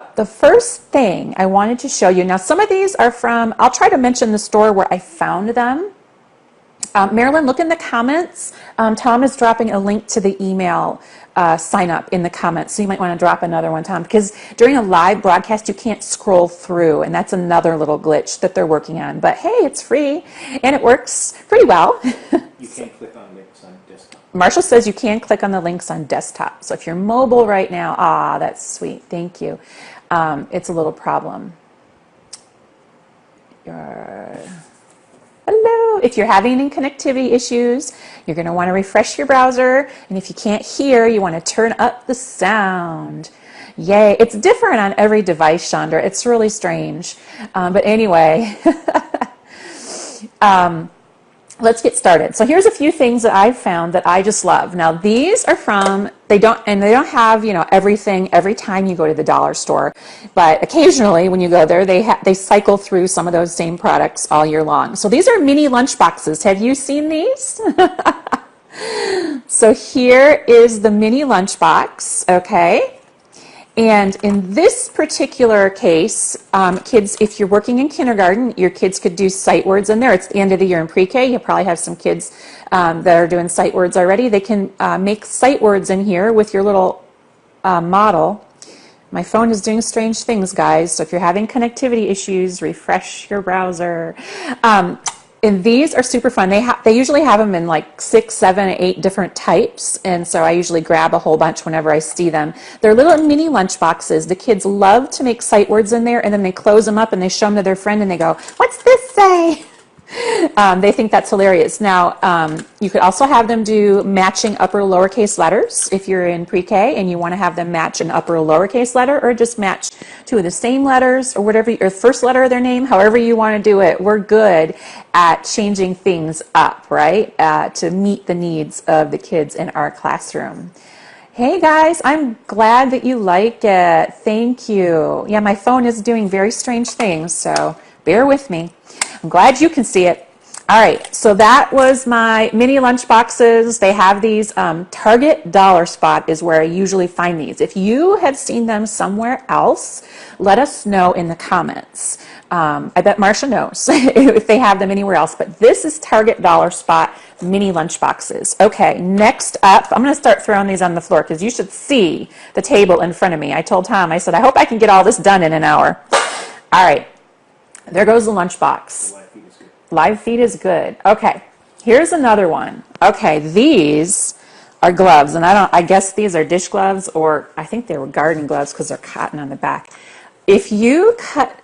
The first thing I wanted to show you, now some of these are from, I'll try to mention the store where I found them. Marilyn, look in the comments. Tom is dropping a link to the email sign up in the comments, so you might want to drop another one, Tom, because during a live broadcast you can't scroll through, and that's another little glitch that they're working on. But hey, it's free and it works pretty well. You can't click on links on desktop. Marshall says you can click on the links on desktop. So if you're mobile right now, that's sweet. Thank you. It's a little problem. Hello. If you're having any connectivity issues, you're going to want to refresh your browser. And if you can't hear, you want to turn up the sound. Yay. It's different on every device, Chandra. It's really strange. But anyway, let's get started. So here's a few things that I've found that I just love. Now these are from, they don't have, everything every time you go to the dollar store, but occasionally when you go there, they cycle through some of those same products all year long. So these are mini lunch boxes. Have you seen these? So here is the mini lunch box, okay? And in this particular case, kids, if you're working in kindergarten, your kids could do sight words in there. It's the end of the year in pre-K. You probably have some kids that are doing sight words already. They can make sight words in here with your little model. My phone is doing strange things, guys. So if you're having connectivity issues, refresh your browser. And these are super fun. They usually have them in like 6, 7, 8 different types, and so I usually grab a whole bunch whenever I see them. They're little mini lunch boxes. The kids love to make sight words in there, and then they close them up and they show them to their friend and they go, "What's this say?" They think that's hilarious. Now, you could also have them do matching upper lowercase letters if you're in pre-K and you want to have them match an upper lowercase letter, or just match two of the same letters, or whatever, or first letter of their name, however you want to do it. We're good at changing things up, right, to meet the needs of the kids in our classroom. Hey guys, I'm glad that you like it. Thank you. Yeah, my phone is doing very strange things, so bear with me. I'm glad you can see it. All right, so that was my mini lunch boxes. They have these, Target Dollar Spot is where I usually find these. If you have seen them somewhere else, let us know in the comments. I bet Marcia knows if they have them anywhere else, but this is Target Dollar Spot mini lunch boxes. Okay, next up, I'm going to start throwing these on the floor because you should see the table in front of me. I told Tom, I said, I hope I can get all this done in an hour. All right. There goes the lunch box. Live feed is good. Okay, here's another one. Okay, these are gloves, and I guess these are dish gloves, or I think they were garden gloves because they're cotton on the back. If you cut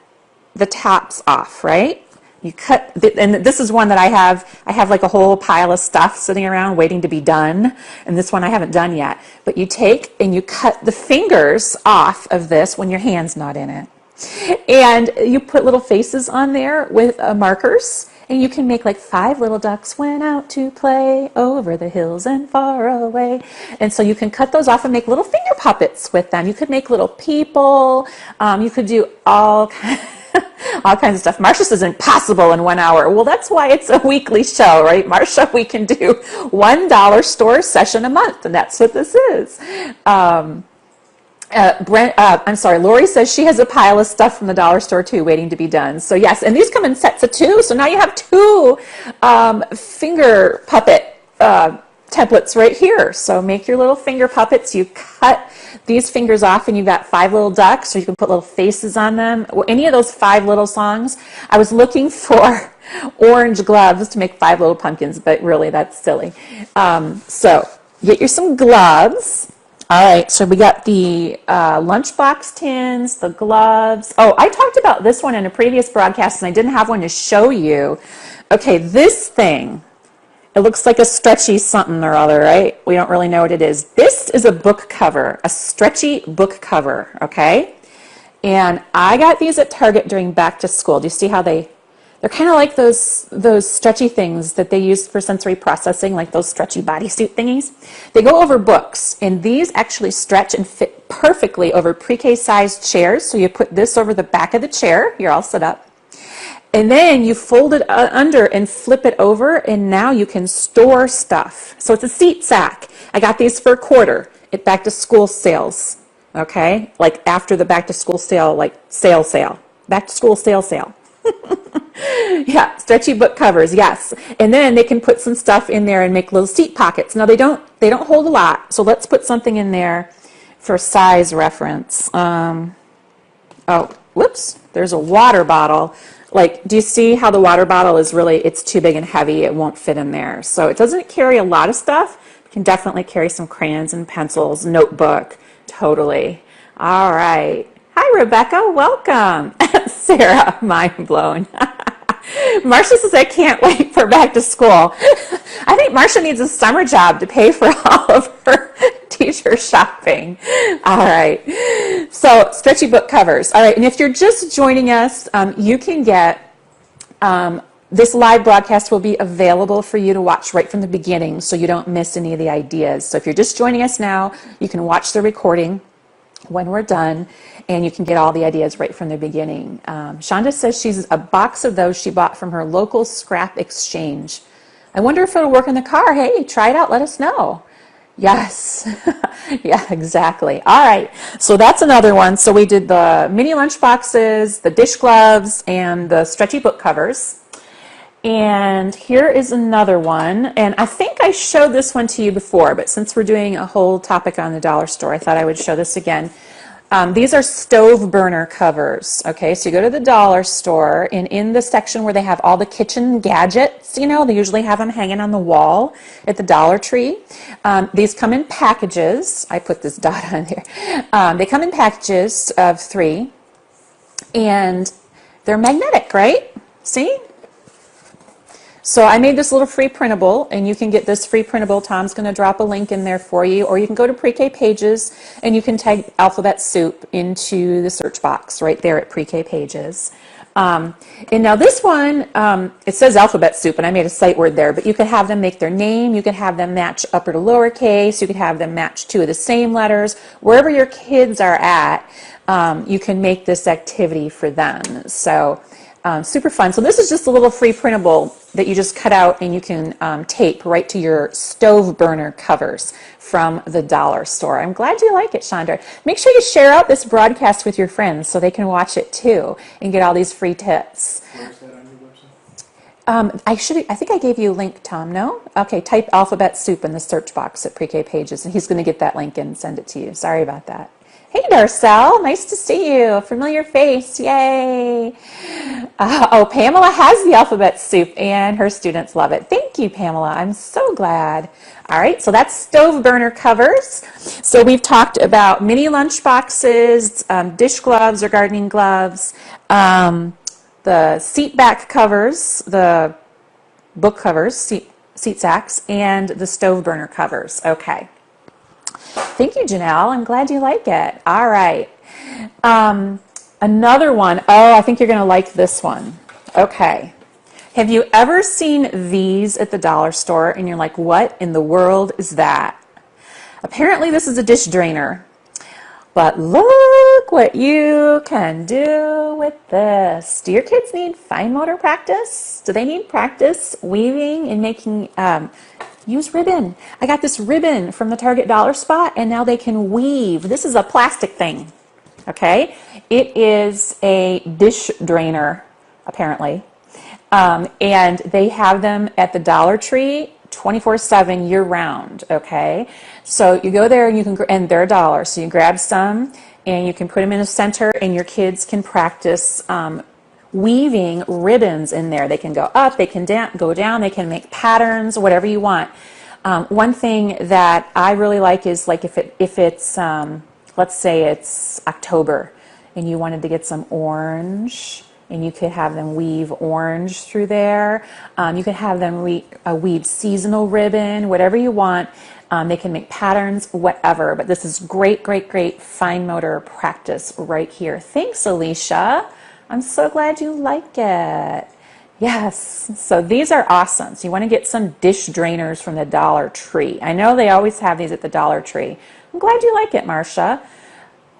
the tops off, right? You cut, and this is one that I have like a whole pile of stuff sitting around waiting to be done, and this one I haven't done yet. But you take and you cut the fingers off of this when your hand's not in it. And you put little faces on there with markers, and you can make like 5 little ducks went out to play over the hills and far away. And so you can cut those off and make little finger puppets with them. You could make little people. You could do all kinds of stuff. Marcia says impossible in 1 hour. Well, that's why it's a weekly show, right, Marcia? We can do $1 store session a month, and that's what this is. I'm sorry, Lori says she has a pile of stuff from the dollar store too waiting to be done. So yes, and these come in sets of 2, so now you have 2 finger puppet templates right here. So make your little finger puppets. You cut these fingers off and you've got 5 little ducks, or you can put little faces on them. Any of those 5 little songs. I was looking for orange gloves to make 5 little pumpkins, but really that's silly. So get you some gloves. All right, so we got the lunchbox tins, the gloves. Oh, I talked about this one in a previous broadcast, and I didn't have one to show you. Okay, this thing, it looks like a stretchy something or other, right? We don't really know what it is. This is a book cover, a stretchy book cover, okay? And I got these at Target during back to school. Do you see how they're kind of like those stretchy things that they use for sensory processing, like those stretchy bodysuit thingies. They go over books, and these actually stretch and fit perfectly over pre-K sized chairs. So you put this over the back of the chair. You're all set up. And then you fold it under and flip it over, and now you can store stuff. So it's a seat sack. I got these for $1 at back to school sales. okay? Like after the back to school sale, like sale. Back to school sale. Yeah, stretchy book covers, yes. And then they can put some stuff in there and make little seat pockets. Now they don't hold a lot, so let's put something in there for size reference. Oh, whoops, there's a water bottle. Like, do you see how the water bottle is really, it's too big and heavy, it won't fit in there. So it doesn't carry a lot of stuff. It can definitely carry some crayons and pencils, notebook, totally. All right. Hi, Rebecca, welcome. Sarah, mind blown. Marcia says, I can't wait for back to school. I think Marcia needs a summer job to pay for all of her teacher shopping. All right. So, stretchy book covers. All right. And if you're just joining us, you can get this live broadcast will be available for you to watch right from the beginning so you don't miss any of the ideas. So, if you're just joining us now, you can watch the recording when we're done, and you can get all the ideas right from the beginning. Shonda says she's a box of those she bought from her local scrap exchange. I wonder if it'll work in the car. Hey, try it out. Let us know. Yes. Yeah, exactly. All right. So that's another one. So we did the mini lunch boxes, the dish gloves, and the stretchy book covers. And here is another one, and I think I showed this one to you before, but since we're doing a whole topic on the dollar store, I thought I would show this again. These are stove burner covers, okay? So you go to the dollar store, and in the section where they have all the kitchen gadgets, you know, they usually have them hanging on the wall at the Dollar Tree. These come in packages. I put this dot on here. They come in packages of 3, and they're magnetic, right? See? So I made this little free printable, and you can get this free printable. Tom's going to drop a link in there for you, or you can go to Pre-K Pages, and you can type Alphabet Soup into the search box right there at Pre-K Pages. And now this one, it says Alphabet Soup, and I made a sight word there, but you could have them make their name, you could have them match upper to lowercase, you could have them match 2 of the same letters. Wherever your kids are at, you can make this activity for them. So super fun. So this is just a little free printable that you just cut out and you can tape right to your stove burner covers from the dollar store. I'm glad you like it, Chandra. Make sure you share out this broadcast with your friends so they can watch it too and get all these free tips. Where is that on your website? I think I gave you a link, Tom, no? Okay, type Alphabet Soup in the search box at Pre-K Pages, and he's going to get that link and send it to you. Sorry about that. Hey, Darcel, nice to see you. Familiar face, yay. Oh, Pamela has the Alphabet Soup, and her students love it. Thank you, Pamela. I'm so glad. All right, so that's stove burner covers. So we've talked about mini lunch boxes, dish gloves or gardening gloves, the seat back covers, the book covers, seat sacks, and the stove burner covers. Okay. Thank you, Janelle. I'm glad you like it. All right. Another one. Oh, I think you're going to like this one. Okay. Have you ever seen these at the dollar store and you're like, what in the world is that? Apparently this is a dish drainer. But look what you can do with this. Do your kids need fine motor practice? Do they need practice weaving and making... use ribbon. I got this ribbon from the Target Dollar Spot, and now they can weave. This is a plastic thing, okay? It is a dish drainer, apparently. And they have them at the Dollar Tree 24/7 year-round, okay? So you go there, and you can, and they're $1. So you grab some, and you can put them in the center, and your kids can practice weaving ribbons in there. They can go up, they can go down, they can make patterns, whatever you want. One thing that I really like is like if it's let's say it's October and you wanted to get some orange, and you could have them weave orange through there. You could have them weave seasonal ribbon, whatever you want. They can make patterns, whatever. But this is great, great, great fine motor practice right here. Thanks, Alicia. I'm so glad you like it. Yes, so these are awesome. So you want to get some dish drainers from the Dollar Tree. I know they always have these at the Dollar Tree. I'm glad you like it, Marcia.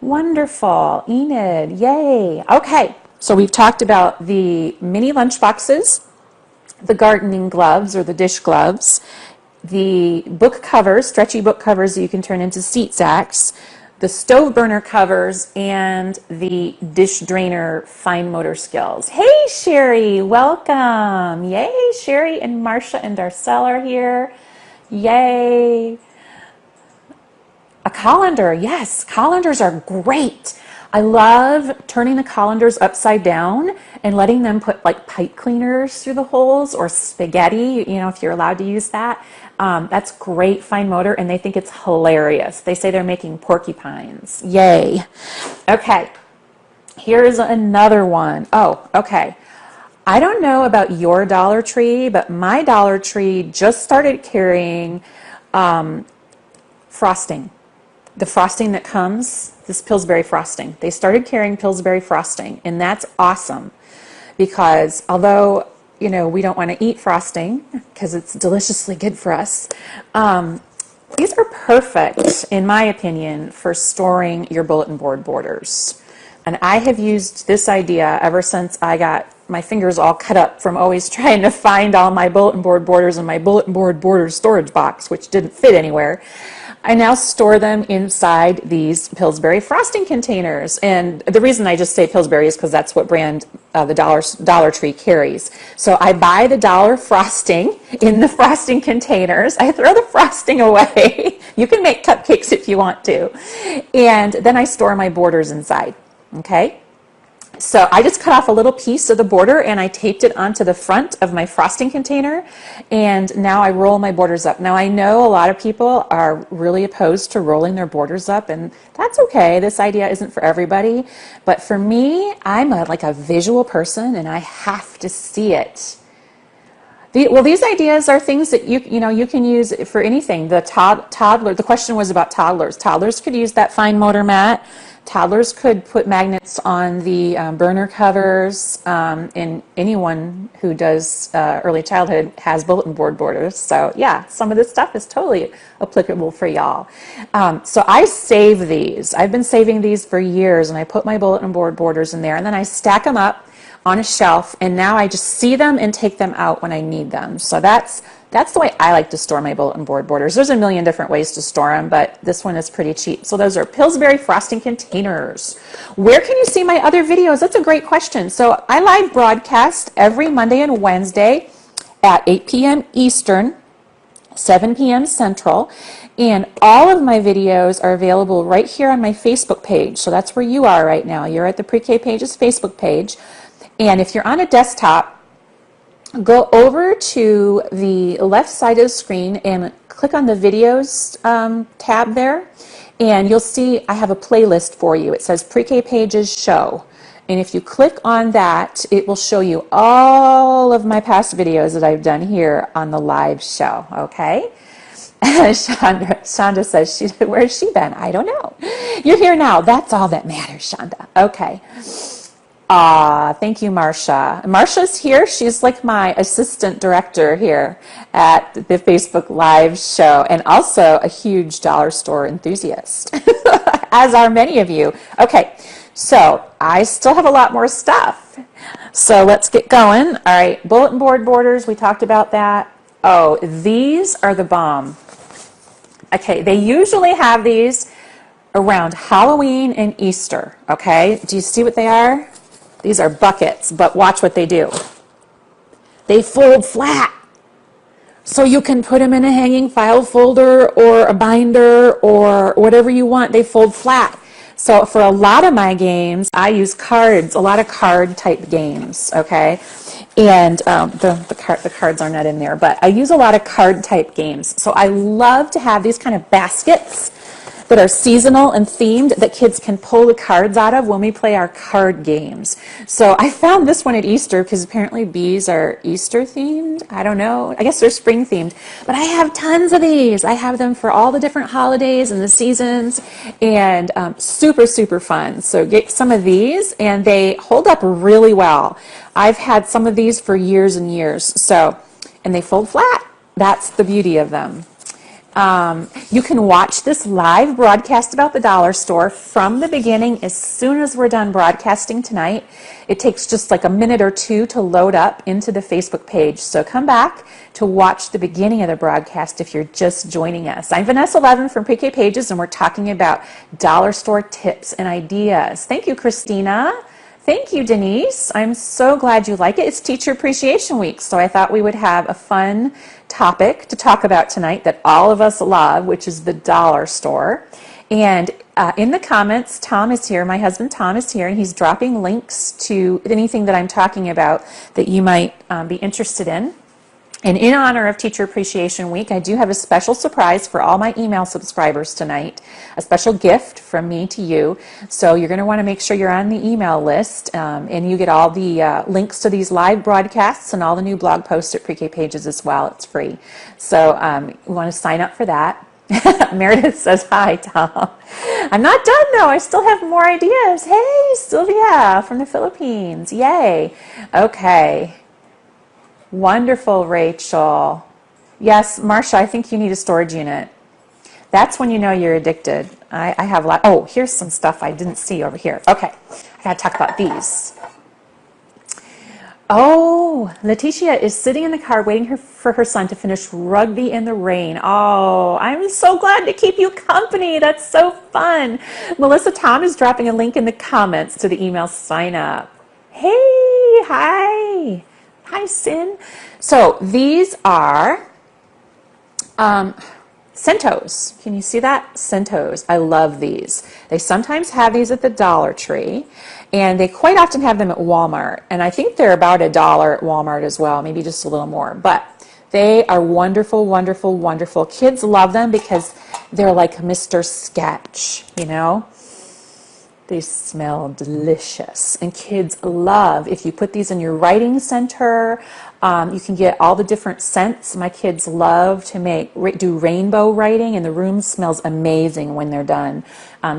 Wonderful. Enid, yay. Okay, so we've talked about the mini lunch boxes, the gardening gloves or the dish gloves, the book covers, stretchy book covers that you can turn into seat sacks, the stove burner covers, and the dish drainer fine motor skills. Hey, Sherry, welcome. Yay, Sherry and Marcia and Darcel are here. Yay. A colander, yes, colanders are great. I love turning the colanders upside down and letting them put like pipe cleaners through the holes or spaghetti, you know, if you're allowed to use that. That's great fine motor, and they think it's hilarious. They say they're making porcupines. Yay. Okay, here's another one. Oh, okay. I don't know about your Dollar Tree, but my Dollar Tree just started carrying frosting. The frosting that comes, this Pillsbury frosting. They started carrying Pillsbury frosting, and that's awesome because although, you know, we don't want to eat frosting because it's deliciously good for us, these are perfect, in my opinion, for storing your bulletin board borders. And I have used this idea ever since I got my fingers all cut up from always trying to find all my bulletin board borders in my bulletin board borders storage box, which didn't fit anywhere. I now store them inside these Pillsbury frosting containers. And the reason I just say Pillsbury is because that's what brand the Dollar Tree carries. So I buy the Dollar frosting in the frosting containers. I throw the frosting away. You can make cupcakes if you want to. And then I store my borders inside. Okay? So I just cut off a little piece of the border and I taped it onto the front of my frosting container, and now I roll my borders up. Now I know a lot of people are really opposed to rolling their borders up, and that's okay. This idea isn't for everybody, but for me, I'm like a visual person and I have to see it. Well, these ideas are things that you can use for anything. The toddler. The question was about toddlers. Toddlers could use that fine motor mat. Toddlers could put magnets on the burner covers, and anyone who does early childhood has bulletin board borders. So yeah, some of this stuff is totally applicable for y'all. So I save these. I've been saving these for years, and I put my bulletin board borders in there, and then I stack them up on a shelf, and now I just see them and take them out when I need them. So that's the way I like to store my bulletin board borders. There's a million different ways to store them, but this one is pretty cheap. So those are Pillsbury frosting containers. Where can you see my other videos? That's a great question. So I live broadcast every Monday and Wednesday at 8 p.m. Eastern, 7 p.m. Central, and all of my videos are available right here on my Facebook page. So that's where you are right now. You're at the Pre-K Pages Facebook page. And if you're on a desktop, go over to the left side of the screen and click on the videos tab there, and you'll see I have a playlist for you. It says Pre-K Pages Show. And if you click on that, it will show you all of my past videos that I've done here on the live show, okay? Shonda says, where's she been? I don't know. You're here now. That's all that matters, Shonda. Okay. Thank you, Marcia. Marcia's here. She's like my assistant director here at the Facebook Live show, and also a huge dollar store enthusiast, as are many of you. Okay, so I still have a lot more stuff. So let's get going. All right, bulletin board borders, we talked about that. Oh, these are the bomb. Okay, they usually have these around Halloween and Easter, okay? Do you see what they are? These are buckets, but watch what they do. They fold flat. So you can put them in a hanging file folder or a binder or whatever you want. They fold flat. So for a lot of my games, I use cards, a lot of card type games, okay? And the cards are not in there, but I use a lot of card type games. So I love to have these kind of baskets that are seasonal and themed that kids can pull the cards out of when we play our card games. So I found this one at Easter because apparently bees are Easter themed. I don't know. I guess they're spring themed. But I have tons of these. I have them for all the different holidays and the seasons, and super, super fun. So get some of these, and they hold up really well. I've had some of these for years and years. So, and they fold flat. That's the beauty of them. You can watch this live broadcast about the dollar store from the beginning as soon as we're done broadcasting tonight. It takes just like a minute or two to load up into the Facebook page. So come back to watch the beginning of the broadcast if you're just joining us. I'm Vanessa Levin from Pre-K Pages, and we're talking about dollar store tips and ideas. Thank you, Christina. Thank you, Denise. I'm so glad you like it. It's Teacher Appreciation Week, so I thought we would have a fun topic to talk about tonight that all of us love, which is the dollar store. And in the comments, Tom is here, my husband Tom is here, and he's dropping links to anything that I'm talking about that you might be interested in. And in honor of Teacher Appreciation Week, I do have a special surprise for all my email subscribers tonight, a special gift from me to you. So you're going to want to make sure you're on the email list, and you get all the links to these live broadcasts and all the new blog posts at Pre-K Pages as well. It's free. So you want to sign up for that. Meredith says, hi, Tom. I'm not done, though. I still have more ideas. Hey, Sylvia from the Philippines. Yay. Okay. Wonderful, Rachel. Yes, Marcia, I think you need a storage unit. That's when you know you're addicted. I have a lot. Oh, here's some stuff I didn't see over here. Okay, I got to talk about these. Oh, Letitia is sitting in the car waiting for her son to finish rugby in the rain. Oh, I'm so glad to keep you company. That's so fun. Melissa Tom is dropping a link in the comments to the email sign up. Hey, hi. Hi, Sin. So these are Centos. Can you see that? Centos. I love these. They sometimes have these at the Dollar Tree, and they quite often have them at Walmart. And I think they're about $1 at Walmart as well, maybe just a little more. But they are wonderful, wonderful, wonderful. Kids love them because they're like Mr. Sketch, you know? They smell delicious, and kids love, if you put these in your writing center, you can get all the different scents. My kids love to do rainbow writing, and the room smells amazing when they're done.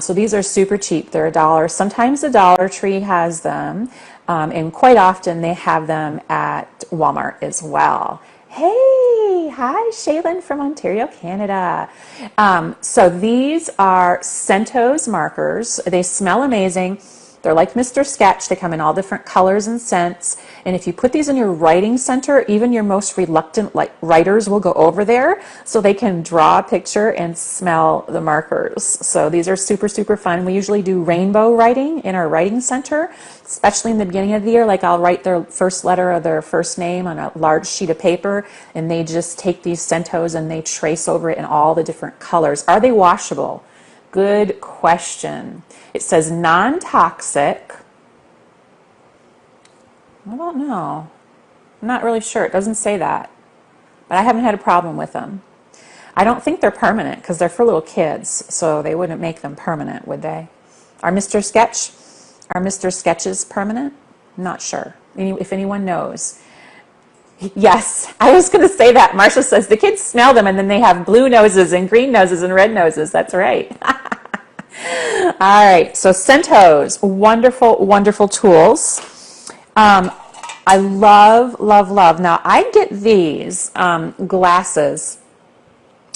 So these are super cheap. They're $1. Sometimes the Dollar Tree has them, and quite often they have them at Walmart as well. Hey, hi, Shaylin from Ontario, Canada. So these are Centos markers. They smell amazing. They're like Mr. Sketch. They come in all different colors and scents. And if you put these in your writing center, even your most reluctant writers will go over there so they can draw a picture and smell the markers. So these are super, super fun. We usually do rainbow writing in our writing center, especially in the beginning of the year. Like I'll write their first letter of their first name on a large sheet of paper, and they just take these Centos and they trace over it in all the different colors. Are they washable? Good question. It says non-toxic. I don't know. I'm not really sure. It doesn't say that. But I haven't had a problem with them. I don't think they're permanent because they're for little kids, so they wouldn't make them permanent, would they? Are Mr. Sketches permanent? I'm not sure. If anyone knows. Yes, I was going to say that. Marcia says the kids smell them and then they have blue noses and green noses and red noses. That's right. All right, so Centos, wonderful, wonderful tools. I love, love, love. Now, I get these glasses,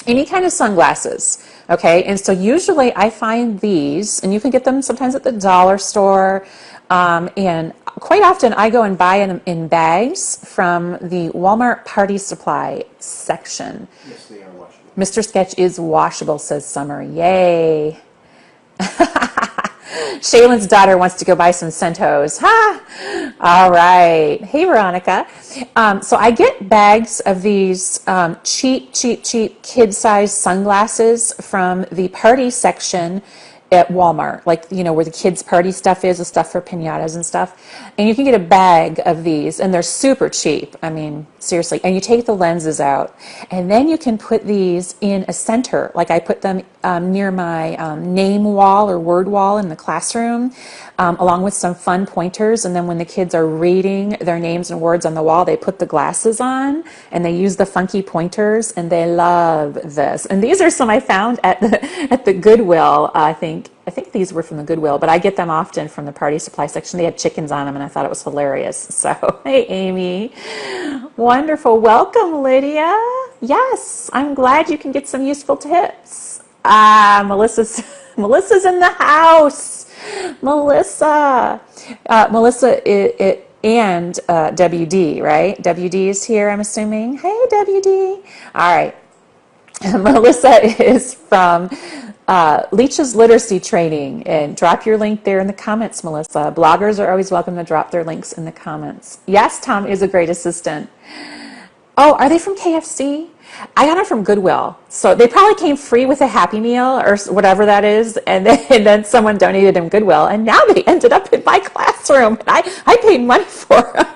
any kind of sunglasses, okay? And so usually I find these, and you can get them sometimes at the dollar store, and quite often I go and buy them in bags from the Walmart Party Supply section. Yes, they are washable. Mr. Sketch is washable, says Summer. Yay. Shaylin's daughter wants to go buy some Centos. Ha! All right. Hey, Veronica. So I get bags of these cheap kid-sized sunglasses from the party section at Walmart, like, you know, where the kids' party stuff is, the stuff for piñatas and stuff. And you can get a bag of these, and they're super cheap. I mean, seriously. And you take the lenses out, and then you can put these in a center. Like I put them near my name wall or word wall in the classroom, along with some fun pointers. And then when the kids are reading their names and words on the wall, they put the glasses on, and they use the funky pointers, and they love this. And these are some I found at the Goodwill, I think. I think these were from the Goodwill, but I get them often from the party supply section. They had chickens on them, and I thought it was hilarious. So, hey, Amy. Wonderful. Welcome, Lydia. Yes, I'm glad you can get some useful tips. Melissa's in the house. Melissa and WD, right? WD is here, I'm assuming. Hey, WD. All right. Melissa is from Leach's Literacy Training, and drop your link there in the comments, Melissa. Bloggers are always welcome to drop their links in the comments. Yes, Tom is a great assistant. Oh, are they from KFC? I got them from Goodwill. So they probably came free with a Happy Meal or whatever that is, and then someone donated them Goodwill, and now they ended up in my classroom, and I paid money for them.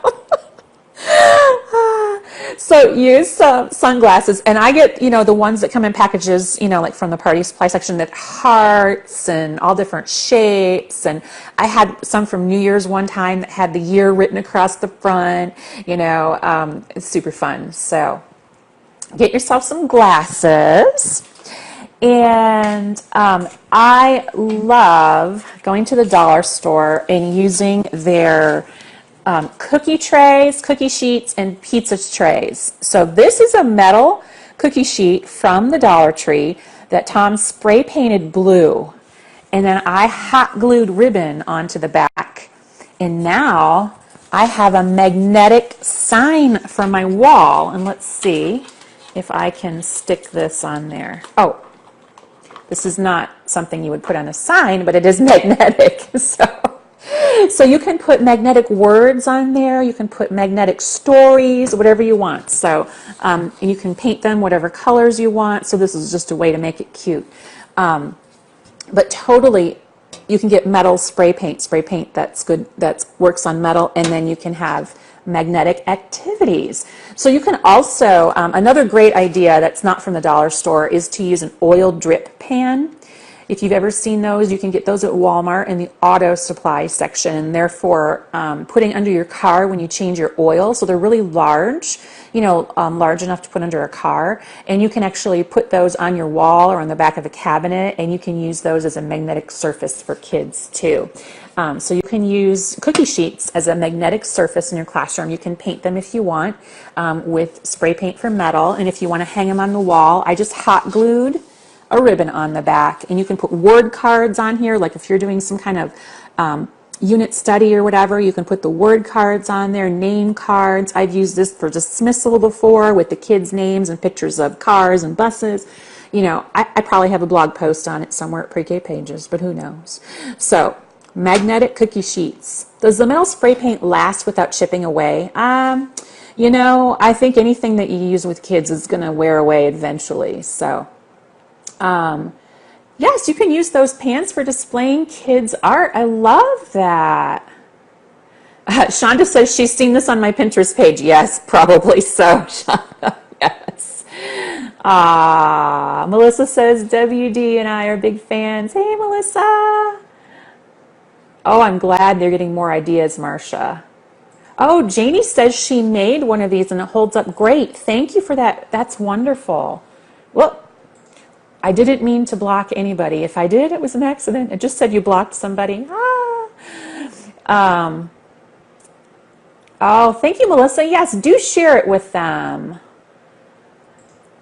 So use sunglasses, and I get, the ones that come in packages, like from the party supply section, that hearts and all different shapes. And I had some from New Year's one time that had the year written across the front. It's super fun. So get yourself some glasses. And I love going to the dollar store and using their cookie trays, cookie sheets, and pizza trays. So this is a metal cookie sheet from the Dollar Tree that Tom spray painted blue. And then I hot glued ribbon onto the back. And now I have a magnetic sign for my wall. And let's see if I can stick this on there. Oh, this is not something you would put on a sign, but it is magnetic. So you can put magnetic words on there. You can put magnetic stories, whatever you want. So you can paint them whatever colors you want. So this is just a way to make it cute. But totally, you can get metal spray paint that's good, that works on metal, and then you can have magnetic activities. So you can also, another great idea that's not from the dollar store is to use an oil drip pan. If you've ever seen those, you can get those at Walmart in the auto supply section, and therefore putting under your car when you change your oil. So they're really large, large enough to put under a car. And you can actually put those on your wall or on the back of a cabinet, and you can use those as a magnetic surface for kids too. So you can use cookie sheets as a magnetic surface in your classroom. You can paint them if you want with spray paint for metal. And if you want to hang them on the wall, I just hot glued a ribbon on the back, and you can put word cards on here, like if you're doing some kind of unit study or whatever, you can put the word cards on there, name cards. I've used this for dismissal before with the kids' names and pictures of cars and buses. I probably have a blog post on it somewhere at Pre-K Pages, but who knows. So magnetic cookie sheets. Does the metal spray paint last without chipping away? I think anything that you use with kids is going to wear away eventually. So yes, you can use those pans for displaying kids' art. I love that. Shonda says she's seen this on my Pinterest page. Yes, probably so, Shonda. Yes. Melissa says WD and I are big fans. Hey, Melissa. Oh, I'm glad they're getting more ideas, Marcia. Oh, Janie says she made one of these and it holds up great. Thank you for that. That's wonderful. Well, I didn't mean to block anybody. If I did, it was an accident. It just said you blocked somebody. Oh, thank you, Melissa. Yes, do share it with them.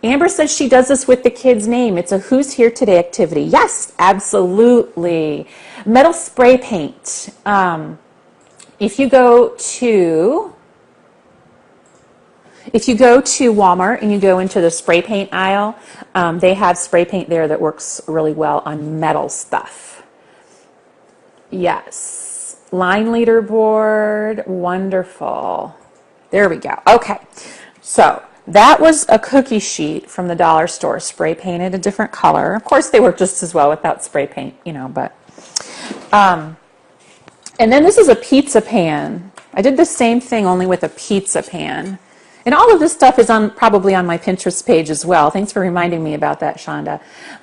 Amber says she does this with the kid's name. It's a Who's Here Today activity. Yes, absolutely. Metal spray paint. If you go to Walmart and you go into the spray paint aisle, they have spray paint there that works really well on metal stuff. Yes. Line leaderboard. Wonderful. There we go. Okay. So that was a cookie sheet from the dollar store, spray painted a different color. Of course, they work just as well without spray paint, but. And then this is a pizza pan. I did the same thing only with a pizza pan. And all of this stuff is probably on my Pinterest page as well. Thanks for reminding me about that, Shonda.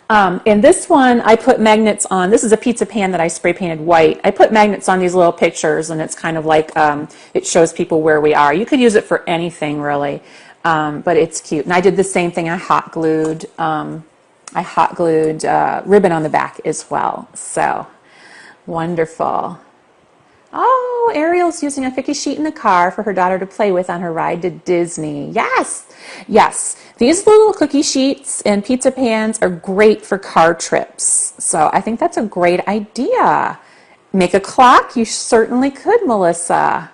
And this one, I put magnets on. This is a pizza pan that I spray painted white. I put magnets on these little pictures, and it's kind of like it shows people where we are. You could use it for anything, really, but it's cute. And I did the same thing. I hot glued ribbon on the back as well. So wonderful. Oh, Ariel's using a cookie sheet in the car for her daughter to play with on her ride to Disney. Yes, yes. These little cookie sheets and pizza pans are great for car trips. So I think that's a great idea. Make a clock? You certainly could, Melissa.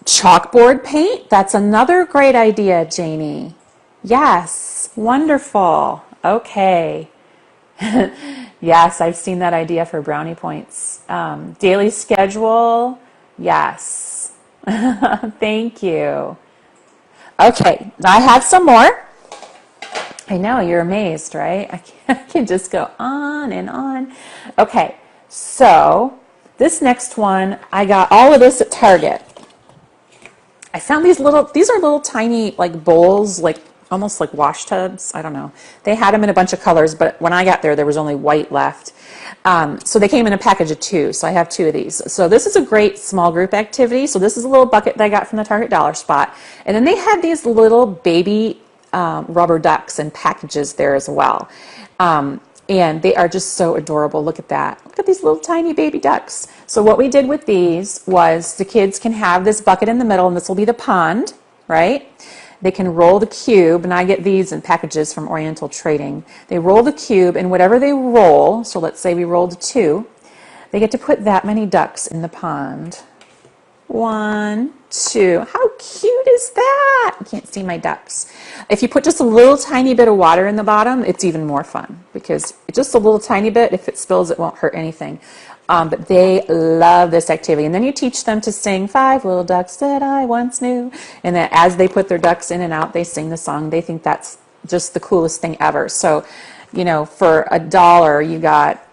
Chalkboard paint? That's another great idea, Janie. Yes, wonderful. Okay. Yes, I've seen that idea for brownie points. Daily schedule? Yes. Thank you. Okay, I have some more. I know, you're amazed, right? I can just go on and on. Okay, so this next one, I got all of this at Target. I found these are little tiny like bowls, like almost like wash tubs. I don't know. They had them in a bunch of colors, but when I got there was only white left. So they came in a package of 2, so I have 2 of these. So this is a great small group activity. So this is a little bucket that I got from the Target Dollar Spot. And then they had these little baby rubber ducks in packages there as well. And they are just so adorable. Look at that. Look at these little tiny baby ducks. So what we did with these was the kids can have this bucket in the middle, and this will be the pond, right? They can roll the cube, and I get these in packages from Oriental Trading. They roll the cube, and whatever they roll, so let's say we rolled 2, they get to put that many ducks in the pond. 1, 2. How cute is that? I can't see my ducks. If you put just a little tiny bit of water in the bottom, it's even more fun because just a little tiny bit, if it spills, it won't hurt anything. But they love this activity. And then you teach them to sing 5 little ducks that I once knew. And then as they put their ducks in and out, they sing the song. They think that's just the coolest thing ever. So, you know, for $1, you got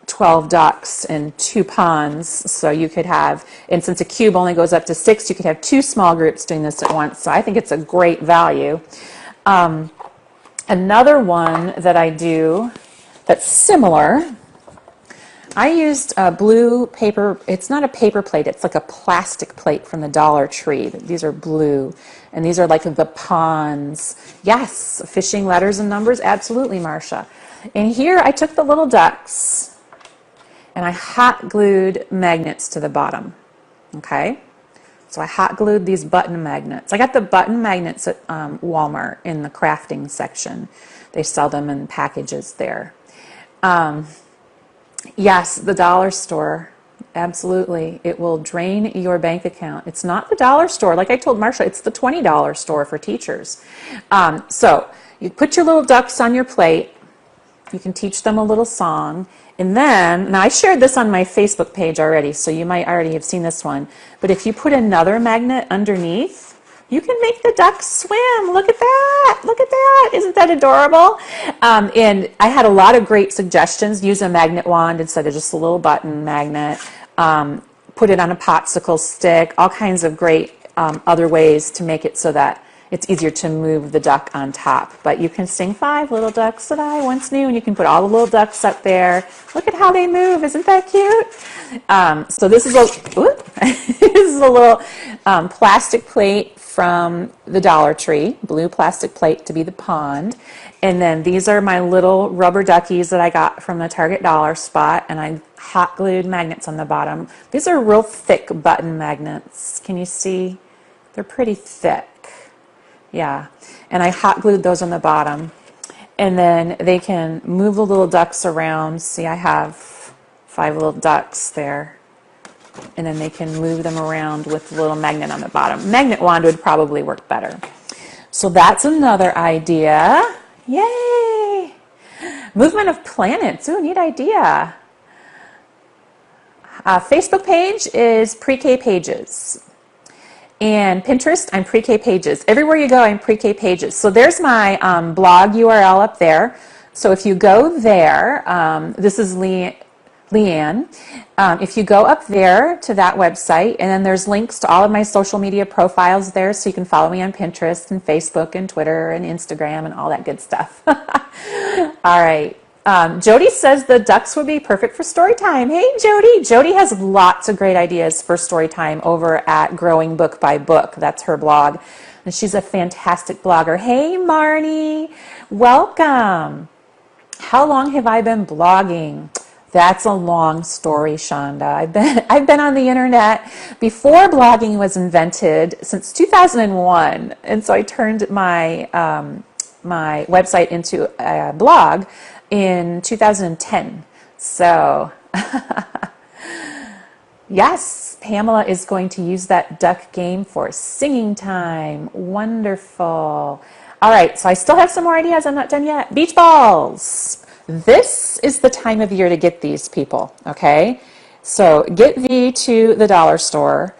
12 ducks and 2 ponds, so you could have, and since a cube only goes up to 6, you could have 2 small groups doing this at once, so I think it's a great value. Another one that I do that's similar, I used a blue paper, it's not a paper plate, it's like a plastic plate from the Dollar Tree. These are blue, and these are like the ponds. Yes, fishing letters and numbers, absolutely, Marcia. And here I took the little ducks, and I hot glued magnets to the bottom, okay? So I hot glued these button magnets. I got the button magnets at Walmart in the crafting section. They sell them in packages there. Yes, the dollar store, absolutely. It will drain your bank account. It's not the dollar store. Like I told Marcia, it's the $20 store for teachers. So you put your little ducks on your plate. You can teach them a little song. And then, now I shared this on my Facebook page already, so you might already have seen this one. But if you put another magnet underneath, you can make the ducks swim. Look at that. Look at that. Isn't that adorable? And I had a lot of great suggestions. Use a magnet wand instead of just a little button magnet. Put it on a popsicle stick. All kinds of great other ways to make it so that it's easier to move the duck on top. But you can sing 5 little ducks that I once knew, and you can put all the little ducks up there. Look at how they move. Isn't that cute? So this is a little plastic plate from the Dollar Tree, blue plastic plate to be the pond. And then these are my little rubber duckies that I got from the Target Dollar Spot, and I hot glued magnets on the bottom. These are real thick button magnets. Can you see? They're pretty thick. Yeah, and I hot glued those on the bottom. And then they can move the little ducks around. See, I have 5 little ducks there. And then they can move them around with the little magnet on the bottom. Magnet wand would probably work better. So that's another idea. Yay! Movement of planets. Ooh, neat idea. Facebook page is Pre-K Pages. And Pinterest, I'm Pre-K Pages. Everywhere you go, I'm Pre-K Pages. So there's my blog URL up there. So if you go there, this is Leanne. If you go up there to that website, and then there's links to all of my social media profiles there, so you can follow me on Pinterest and Facebook and Twitter and Instagram and all that good stuff. All right. Jody says the ducks would be perfect for story time. Hey, Jody. Jody has lots of great ideas for story time over at Growing Book by Book. That's her blog. And she's a fantastic blogger. Hey, Marnie. Welcome. How long have I been blogging? That's a long story, Shonda. I've been on the internet before blogging was invented since 2001, and so I turned my my website into a blog in 2010. So yes, Pamela is going to use that duck game for singing time. Wonderful. All right, so I still have some more ideas. I'm not done yet. Beach balls. This is the time of year to get these, people, okay? So get thee to the dollar store.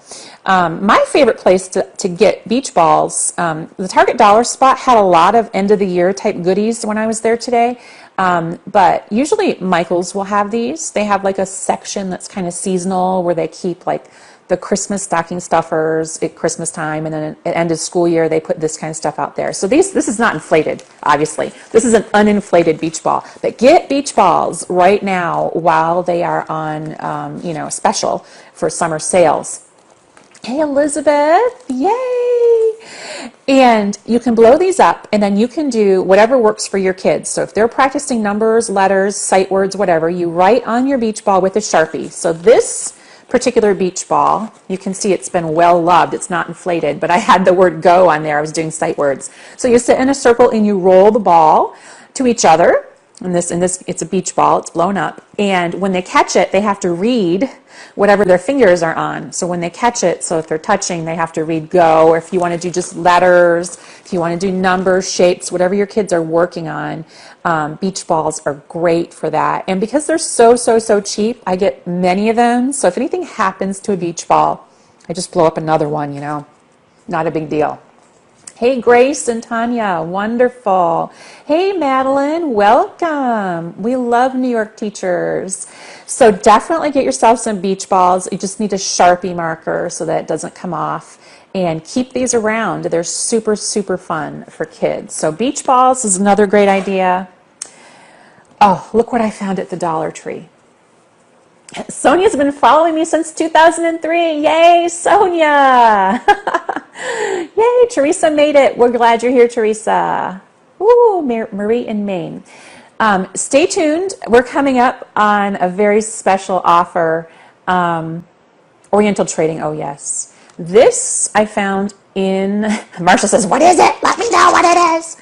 My favorite place to get beach balls, the Target dollar spot had a lot of end of the year type goodies when I was there today. But usually Michael's will have these. They have like a section that's kind of seasonal where they keep like the Christmas stocking stuffers at Christmas time, and then at end of school year they put this kind of stuff out there. So this is not inflated, obviously. This is an uninflated beach ball. But get beach balls right now while they are on special for summer sales. Hey, Elizabeth, yay! And you can blow these up, and then you can do whatever works for your kids. So if they're practicing numbers, letters, sight words, whatever, you write on your beach ball with a Sharpie. So this particular beach ball, you can see it's been well loved. It's not inflated, but I had the word go on there. I was doing sight words. So you sit in a circle and you roll the ball to each other. And this, it's a beach ball. It's blown up. And when they catch it, they have to read whatever their fingers are on. So when they catch it, so if they're touching, they have to read go. Or if you want to do just letters, if you want to do numbers, shapes, whatever your kids are working on, beach balls are great for that. And because they're so cheap, I get many of them. So if anything happens to a beach ball, I just blow up another one, Not a big deal. Hey, Grace and Tanya, wonderful. Hey, Madeline, welcome. We love New York teachers. So definitely get yourself some beach balls. You just need a Sharpie marker so that it doesn't come off. And keep these around. They're super fun for kids. So beach balls is another great idea. Oh, look what I found at the Dollar Tree. Sonia's been following me since 2003. Yay, Sonia. Yay, Teresa made it. We're glad you're here, Teresa. Ooh, Marie in Maine. Stay tuned. We're coming up on a very special offer. Oriental trading, oh yes. This I found in, Marcia says, what is it? Let me know what it is.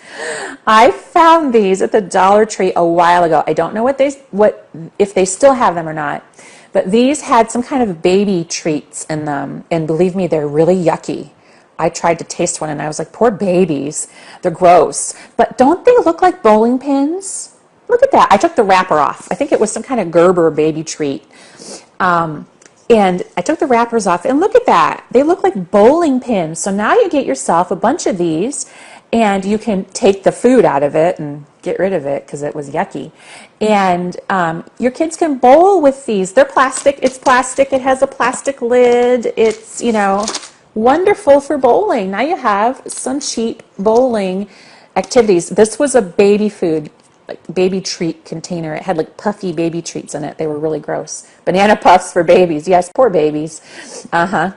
I found these at the Dollar Tree a while ago. I don't know if they still have them or not, but these had some kind of baby treats in them, and believe me, they're really yucky. I tried to taste one and I was like, poor babies. They're gross. But don't they look like bowling pins? Look at that. I took the wrapper off. I think it was some kind of Gerber baby treat. And I took the wrappers off, and look at that. They look like bowling pins. So now you get yourself a bunch of these, and you can take the food out of it and get rid of it because it was yucky. And your kids can bowl with these. They're plastic. It's plastic. It has a plastic lid. It's, wonderful for bowling. Now you have some cheap bowling activities. This was a baby food, like baby treat container. It had like puffy baby treats in it. They were really gross. Banana puffs for babies. Yes, poor babies.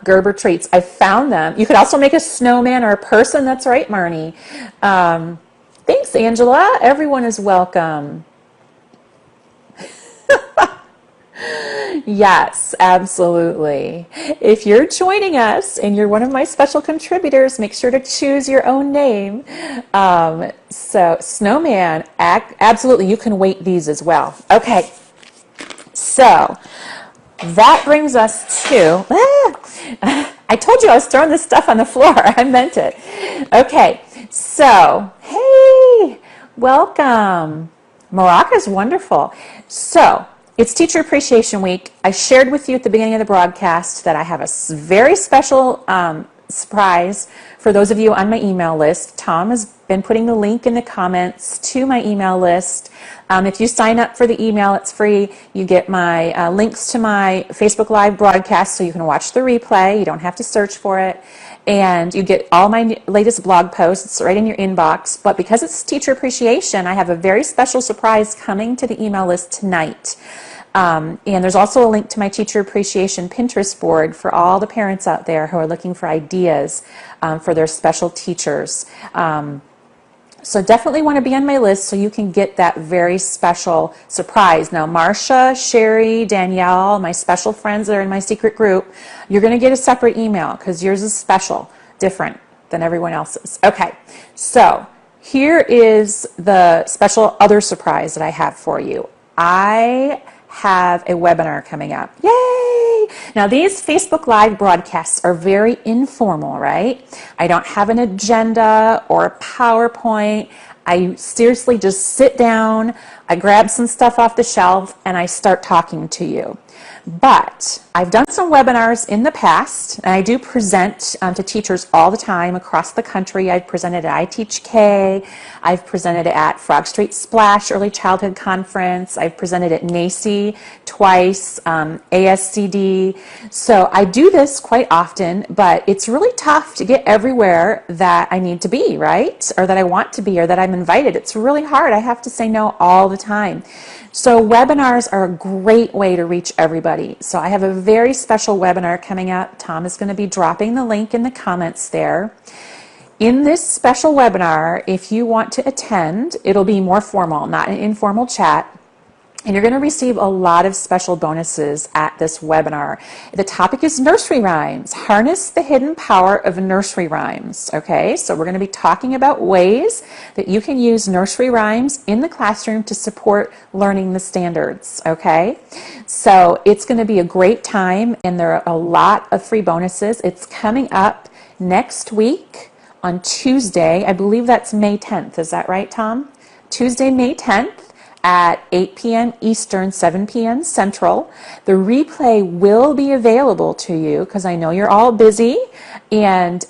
Gerber treats. I found them. You could also make a snowman or a person. That's right, Marnie. Thanks, Angela. Everyone is welcome. Yes, absolutely. If you're joining us and you're one of my special contributors, make sure to choose your own name. So snowman, absolutely, you can weight these as well. Okay, so that brings us to, I told you I was throwing this stuff on the floor. I meant it. Okay, so, hey, welcome. Morocco's wonderful. So, it's Teacher Appreciation Week. I shared with you at the beginning of the broadcast that I have a very special surprise for those of you on my email list. Tom has been putting the link in the comments to my email list. If you sign up for the email, it's free. You get my links to my Facebook Live broadcast so you can watch the replay. You don't have to search for it. And you get all my latest blog posts right in your inbox. But because it's Teacher Appreciation, I have a very special surprise coming to the email list tonight. And there's also a link to my Teacher Appreciation Pinterest board for all the parents out there who are looking for ideas for their special teachers. So definitely want to be on my list so you can get that very special surprise. Now, Marcia, Sherry, Danielle, my special friends that are in my secret group, you're going to get a separate email because yours is special, different than everyone else's. Okay, so here is the special other surprise that I have for you. I have a webinar coming up. Yay! Now, these Facebook Live broadcasts are very informal, right? I don't have an agenda or a PowerPoint. I seriously just sit down, I grab some stuff off the shelf, and I start talking to you. But I've done some webinars in the past, and I do present to teachers all the time across the country. I've presented at iTeachK, I've presented at Frog Street Splash Early Childhood Conference, I've presented at NACI twice, ASCD. So I do this quite often, but it's really tough to get everywhere that I need to be, right? Or that I want to be, or that I'm invited. It's really hard. I have to say no all the time. So webinars are a great way to reach everybody. So I have a very special webinar coming up. Tom is going to be dropping the link in the comments there. In this special webinar, if you want to attend, it'll be more formal, not an informal chat. And you're going to receive a lot of special bonuses at this webinar. The topic is nursery rhymes. Harness the hidden power of nursery rhymes. Okay, so we're going to be talking about ways that you can use nursery rhymes in the classroom to support learning the standards. Okay, so it's going to be a great time, and there are a lot of free bonuses. It's coming up next week on Tuesday. I believe that's May 10th. Is that right, Tom? Tuesday, May 10th. At 8 p.m. Eastern, 7 p.m. Central. The replay will be available to you because I know you're all busy, and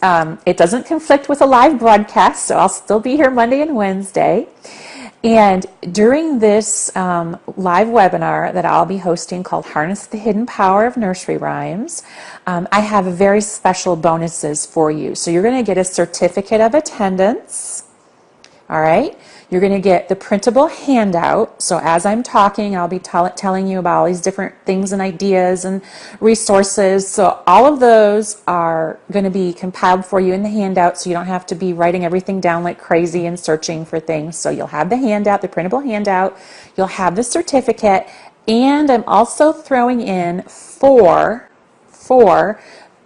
it doesn't conflict with a live broadcast, so I'll still be here Monday and Wednesday. And during this live webinar that I'll be hosting called Harness the Hidden Power of Nursery Rhymes, I have very special bonuses for you. So you're going to get a certificate of attendance, all right? You're going to get the printable handout. So as I'm talking, I'll be telling you about all these different things and ideas and resources. So all of those are going to be compiled for you in the handout, so you don't have to be writing everything down like crazy and searching for things. So you'll have the handout, the printable handout. You'll have the certificate. And I'm also throwing in four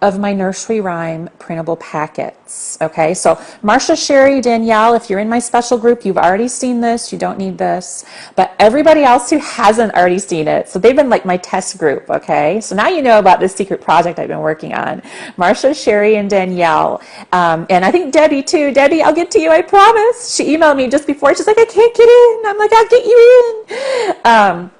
of my nursery rhyme printable packets. Okay, so Marcia, Sherry, Danielle, if you're in my special group, you've already seen this, you don't need this. But everybody else who hasn't already seen it, so they've been like my test group, okay? So now you know about this secret project I've been working on. Marcia, Sherry, and Danielle. And I think Debbie too. Debbie, I'll get to you, I promise. She emailed me just before. She's like, I can't get in. I'm like, I'll get you in.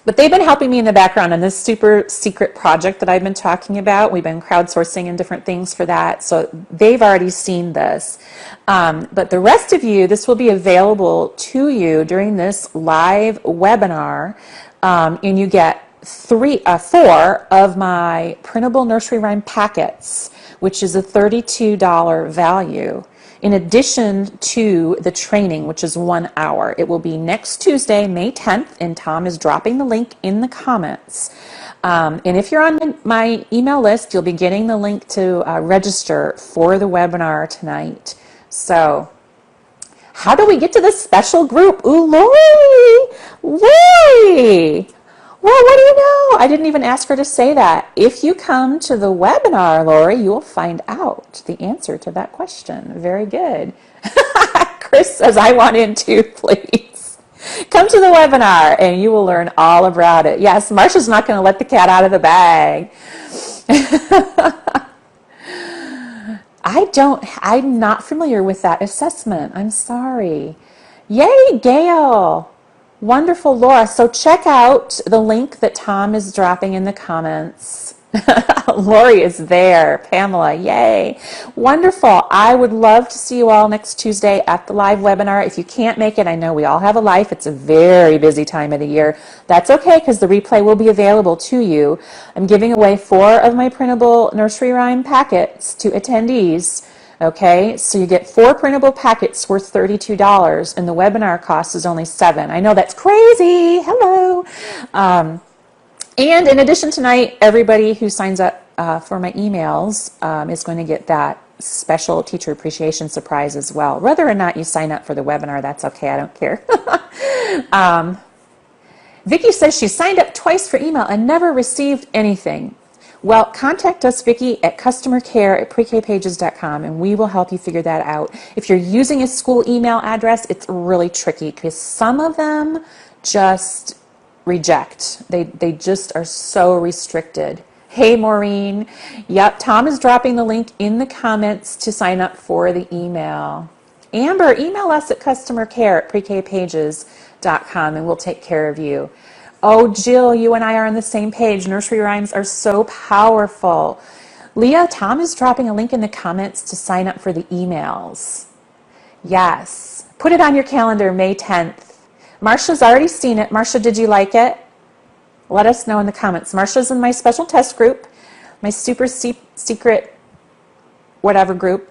But they've been helping me in the background on this super secret project that I've been talking about. We've been crowdsourcing and different things for that. So they've already seen this. But the rest of you, this will be available to you during this live webinar. And you get four of my printable nursery rhyme packets, which is a $32 value. In addition to the training, which is 1 hour. It will be next Tuesday, May 10th, and Tom is dropping the link in the comments. And if you're on my email list, you'll be getting the link to register for the webinar tonight. So how do we get to this special group? Ooh, Lori! Well, what do you know? I didn't even ask her to say that. If you come to the webinar, Lori, you will find out the answer to that question. Very good. Chris says, I want in too, please. Come to the webinar and you will learn all about it. Yes, Marcia's not going to let the cat out of the bag. I'm not familiar with that assessment. I'm sorry. Yay, Gail. Wonderful, Laura. So check out the link that Tom is dropping in the comments. Lori is there. Pamela, yay. Wonderful. I would love to see you all next Tuesday at the live webinar. If you can't make it, I know we all have a life. It's a very busy time of the year. That's okay because the replay will be available to you. I'm giving away 4 of my printable nursery rhyme packets to attendees. Okay, so you get 4 printable packets worth $32, and the webinar cost is only $7. I know that's crazy. Hello. And in addition tonight, everybody who signs up for my emails is going to get that special teacher appreciation surprise as well. Whether or not you sign up for the webinar, that's okay. I don't care. Vicki says she signed up twice for email and never received anything. Well, contact us, Vicki, at customercare@prekpages.com, and we will help you figure that out. If you're using a school email address, it's really tricky because some of them just reject. They just are so restricted. Hey, Maureen. Yep, Tom is dropping the link in the comments to sign up for the email. Amber, email us at customercare@prekpages.com, and we'll take care of you. Oh, Jill, you and I are on the same page. Nursery rhymes are so powerful. Leah, Tom is dropping a link in the comments to sign up for the emails. Yes. Put it on your calendar, May 10th. Marsha's already seen it. Marsha, did you like it? Let us know in the comments. Marsha's in my special test group, my super secret whatever group.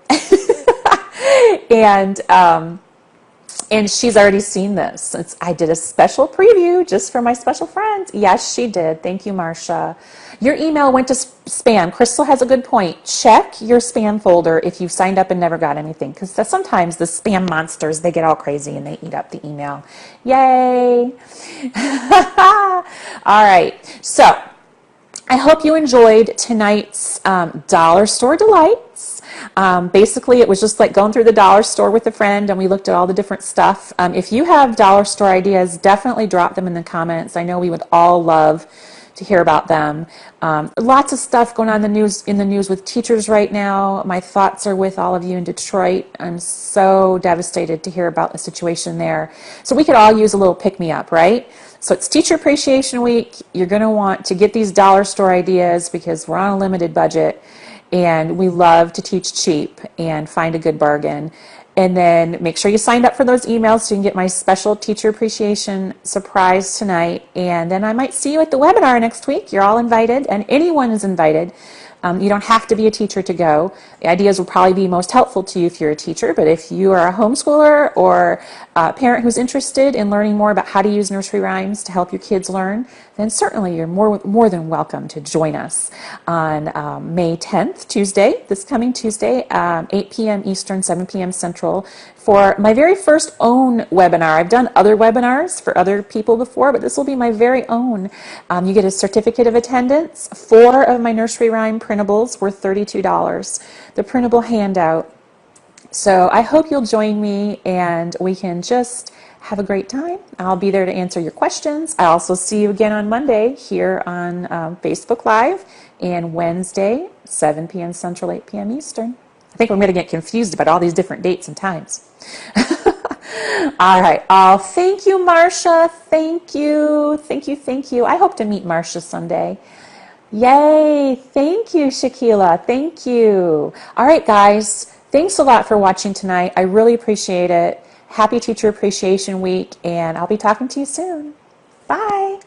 And she's already seen this. I did a special preview just for my special friends. Yes, she did. Thank you, Marsha. Your email went to spam. Crystal has a good point. Check your spam folder if you've signed up and never got anything, because sometimes the spam monsters, they get all crazy and they eat up the email. Yay! All right. So I hope you enjoyed tonight's Dollar Store Delights. Basically, it was just like going through the dollar store with a friend, and we looked at all the different stuff. If you have dollar store ideas, definitely drop them in the comments. I know we would all love to hear about them. Lots of stuff going on in the news with teachers right now. My thoughts are with all of you in Detroit. I'm so devastated to hear about the situation there. So we could all use a little pick-me-up, right? So it's Teacher Appreciation Week. You're going to want to get these dollar store ideas because we're on a limited budget. And we love to teach cheap and find a good bargain. And then make sure you signed up for those emails so you can get my special teacher appreciation surprise tonight. And then I might see you at the webinar next week. You're all invited, and anyone is invited. You don't have to be a teacher to go. The ideas will probably be most helpful to you if you're a teacher, but if you are a homeschooler or a parent who's interested in learning more about how to use nursery rhymes to help your kids learn, then certainly you're more than welcome to join us on May 10th, Tuesday, this coming Tuesday, 8 p.m. Eastern, 7 p.m. Central, for my very first own webinar. I've done other webinars for other people before, but this will be my very own. You get a certificate of attendance. 4 of my nursery rhyme printables were $32. The printable handout. So I hope you'll join me and we can just have a great time. I'll be there to answer your questions. I also see you again on Monday here on Facebook Live, and Wednesday, 7 p.m. Central, 8 p.m. Eastern. I think I'm going to get confused about all these different dates and times. All right. Oh, thank you, Marcia. Thank you. Thank you. Thank you. I hope to meet Marcia someday. Yay. Thank you, Shaquila. Thank you. All right, guys. Thanks a lot for watching tonight. I really appreciate it. Happy Teacher Appreciation Week, and I'll be talking to you soon. Bye.